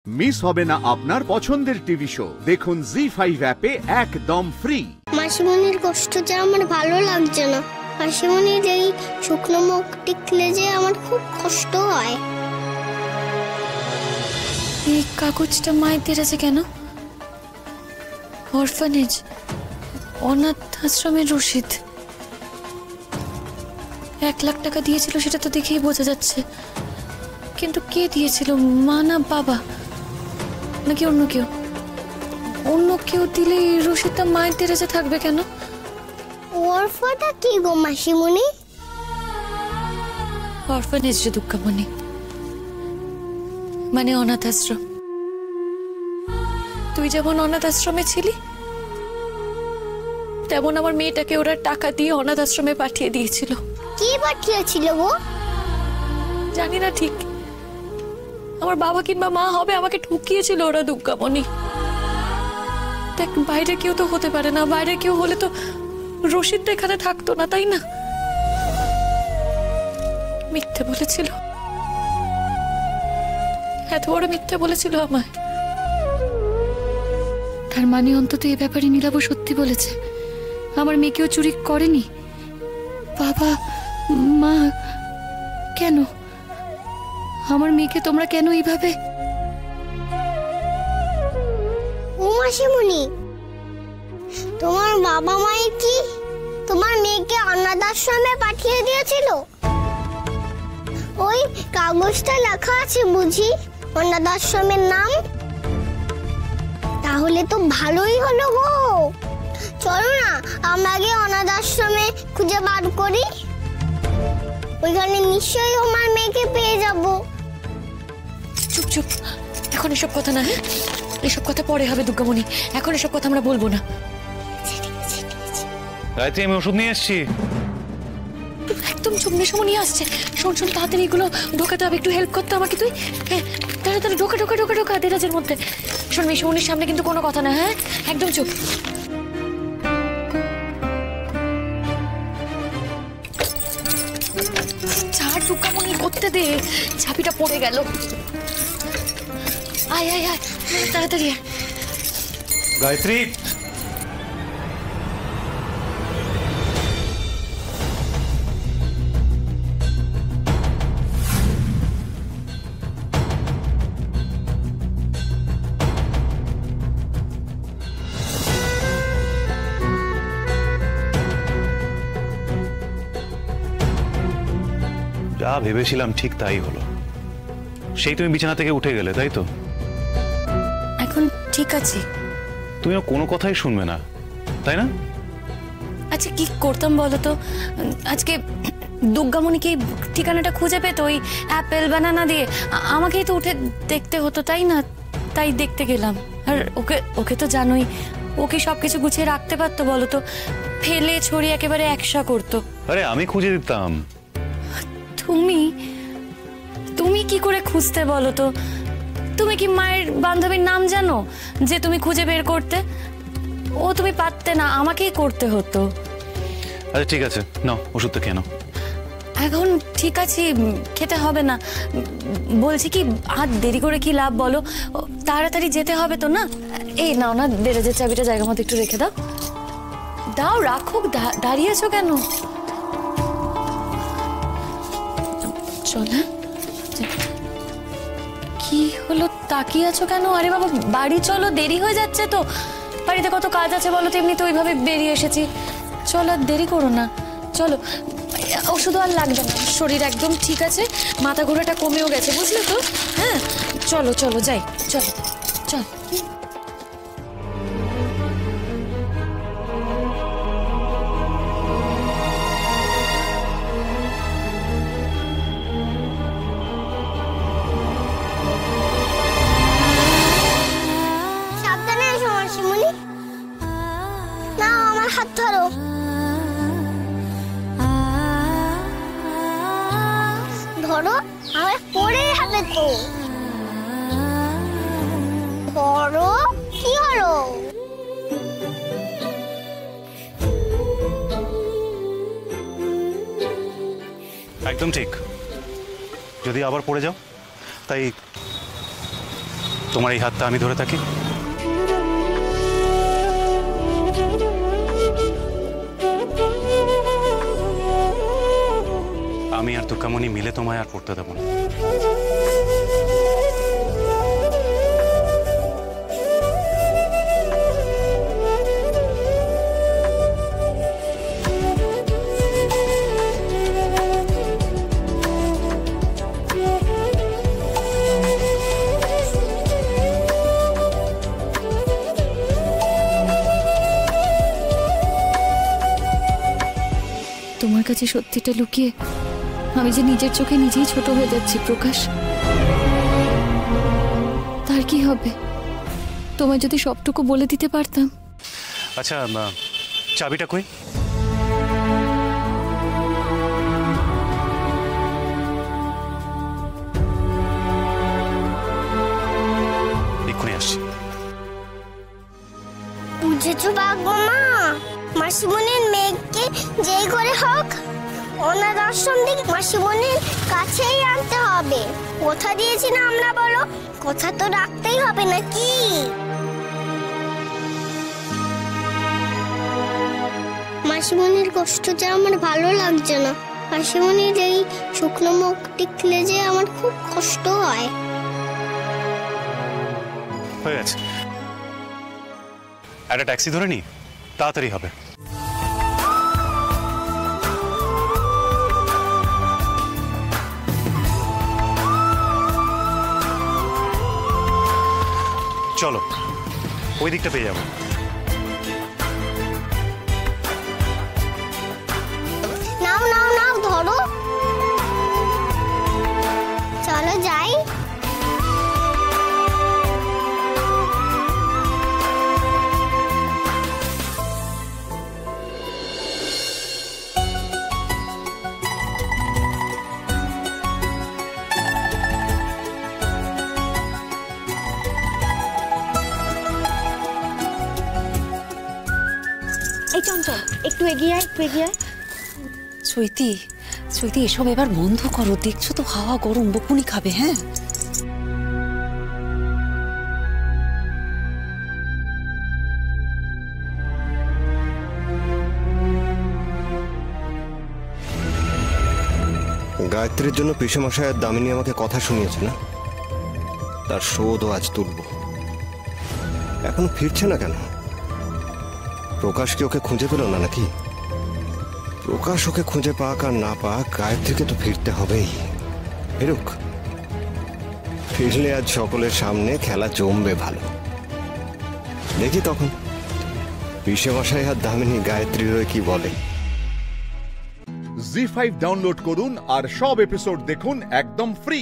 Miss হবে না আপনার পছন্দের টিভি শো। দেখুন জি5 অ্যাপে একদম ফ্রি। মাসিমণির কষ্টটা আমার ভালো লাগছে না। মাসিমণির এই শুকনো মুখ দেখলে যে আমার খুব কষ্ট হয়। এই কাগজটা মায়ের আছে কেন? অরফানেজ, অনাথ আশ্রমের রসিদ। 1 লাখ টাকা দিয়েছিল, সেটা তো দেখেই বোঝা যাচ্ছে। কিন্তু কে দিয়েছিল, মা না বাবা, নাকি অন্য কেউ? অন্য কেউ দিলে এই রসিদটা মায়ের তেরেছে থাকবে কেন? অরফাটা কি গো মাসিমণি? অরফানেজ যে দুঃখামণি, মানে অনাথ আশ্রম। তুই যেমন অনাথ আশ্রমে ছিলি, তেমন আমার মেয়েটাকে ওরা টাকা দিয়ে অনাথ আশ্রমে পাঠিয়ে দিয়েছিল। কি পাঠিয়েছিল গো? জানি না ঠিক। আমার বাবা কিংবা মা হবে, আমাকে ঠকিয়েছিল ওরা দুর্গামণি। দেখ, বাইরে কেউ তো হতে পারে না। বাইরে কেউ হলে তো রশিদটা এখানে থাকতো না, তাই না? মিথ্যে বলেছিল, এত বড় মিথ্যে বলেছিল আমায়। তার মানে অন্তত এ ব্যাপারে নীলাভ সত্যি বলেছে। আমার মেয়েকেও চুরি করেনি। বাবা মা কেন? আমার মেয়েকে তোমরা কেন এইভাবে? ও মাসিমণি, তোমার বাবা মাই কি তোমার মেয়েকে অনাথ আশ্রমে পাঠিয়ে দিয়েছিল? ওই কাগজটা লেখা আছে বুঝি অনাথ আশ্রমের নাম? তাহলে তো ভালোই হলো গো। চলো না আমরা গিয়ে অনাথ আশ্রমে খুঁজে বার করি। ওইখানে নিশ্চয়ই আমার মেয়েকে পেয়ে যাব। চুপ চুপ, এখন এসব কথা না। হ্যাঁ, এসব কথা পরে হবে দুর্গামণি, এখন এসব কথা আমরা বলবো না। গায়ত্রী, আমি ওষুধ নিয়ে এসেছি। একদম চুপ, মেসমো নিয়ে আসছে। শোন শোন, তাড়াতাড়ি এগুলো ঢোকাতে হবে। একটু হেল্প করতে আমাকে তুই। হ্যাঁ, তাড়াতাড়ি ঢোকা ঢোকা ঢোকা ঢোকা দেরাজের মধ্যে। শোন, মেসমনির সামনে কিন্তু কোনো কথা না। হ্যাঁ, একদম চুপ। চার দুর্গামণি করতে দে, চাবিটা পড়ে গেল। আয় আয় আয়, তাড়াতাড়ি আয়। গায়ত্রী, যা ভেবেছিলাম ঠিক তাই হলো। সেই তুমি বিছানা থেকে উঠে গেলে, তাই তো? এখন ঠিক আছে। তুমিও কোনো কথাই শুনবে না, তাই না? আচ্ছা, কি করতাম বলো তো? আজকে দুর্গামণিকে ঠিকানাটা খুঁজে পেত ওই অ্যাপেল বানানা দিয়ে। আমাকেই তো উঠে দেখতে হতো, তাই না? তাই দেখতে গেলাম। আর ওকে ওকে তো জানোই, ওকে সবকিছু গুছিয়ে রাখতে পারতো বলো তো? ফেলে ছড়িয়ে একেবারে একসা করতো। আরে আমি খুঁজে দিতাম। তুমি তুমি কি করে খুঁজতে বলো তো? তুমি কি মায়ের বান্ধবীর নাম জানো যে তুমি খুঁজে বের করতে? ও তুমি পারতে না, আমাকেই করতে হতো। আচ্ছা ঠিক আছে, নাও ওষুধটা খেয়ে নাও। এখন ঠিক আছে, খেতে হবে না। বলছি কি, আর দেরি করে কি লাভ বলো? তাড়াতাড়ি যেতে হবে তো না? এই নাও না, দেরাজের চাবিটা জায়গা মতো একটু রেখে দাও। দাও, রাখুক। দাঁড়িয়ে আছো কেন? চল। কি হলো, তাকিয়ে আছো কেন? আরে বাবা, বাড়ি চলো, দেরি হয়ে যাচ্ছে তো। বাড়িতে কত কাজ আছে বলো তো? এমনি তো ওইভাবে বেরিয়ে এসেছি। চলো, আর দেরি করো না, চলো। ওষুধ আর লাগবে না, শরীর একদম ঠিক আছে। মাথা ঘোরাটা কমেও গেছে, বুঝলে তো? হ্যাঁ, চলো চলো, যাই, চলো চল। সাবধানে এসো মাসিমণি। নাও আমার হাত ধরো। ধরো, আমার পড়ে যাবে তো। ধরো, কি হলো? একদম ঠিক। যদি আবার পড়ে যাও, তাই তোমার এই হাতটা আমি ধরে থাকি। আমি আর দুর্গামণি মিলে তোমায় আর পড়তে দেবো না। তোমার কাছে সত্যিটা লুকিয়ে আমি যে নিজের চোখে নিজেই ছোট হয়ে যাচ্ছি প্রকাশ। তার কি হবে? তোমায় যদি সবটুকু বলে দিতে পারতাম। আচ্ছা, চাবিটা কই? এক্ষুনি আসছি। বুঝেছো বাগমা, মাসিমণির মেয়েকে যেই করে হোক অনাথ আশ্রম থেকে মাসিমণির কাছেই আনতে হবে। কথা দিয়েছি না আমরা, বলো? কথা তো রাখতেই হবে নাকি? মাসিমণির কষ্টটা আমার ভালো লাগছে না। মাসিমণির এই শুকনো মুখ দেখলে যে আমার খুব কষ্ট হয়। হয়ে গেছে, একটা ট্যাক্সি ধরে নি, তাড়াতাড়ি হবে। চলো, ওই দিকটা পেয়ে যাবো। নাও নাও নাও, ধরো, চলো যাই। এই চঞ্চল, একটু এগিয়ে আয়, একটু এগিয়ে আয়। চৈতি, চৈতি, এসব এবার বন্ধ করো। দেখছো তো হাওয়া গরম, বকুনি খাবে। হ্যাঁ, গায়ত্রীর জন্য পিসেমশাই আর দামিনী আমাকে কথা শুনিয়েছে না, তার শোধও আজ তুলব। এখনো ফিরছে না কেন? প্রকাশ কি ওকে খুঁজে পেল না নাকি? প্রকাশ ওকে খুঁজে পাক আর না পাক, গায়ত্রীকে তো ফিরতে হবেই। ফিরুক, ফিরলে আজ সকলের সামনে খেলা জমবে ভালো। দেখি তখন পিসেমশাই আর দামিনী গায়ত্রীর হয়ে কি বলে। জি5 ডাউনলোড করুন আর সব এপিসোড দেখুন একদম ফ্রি।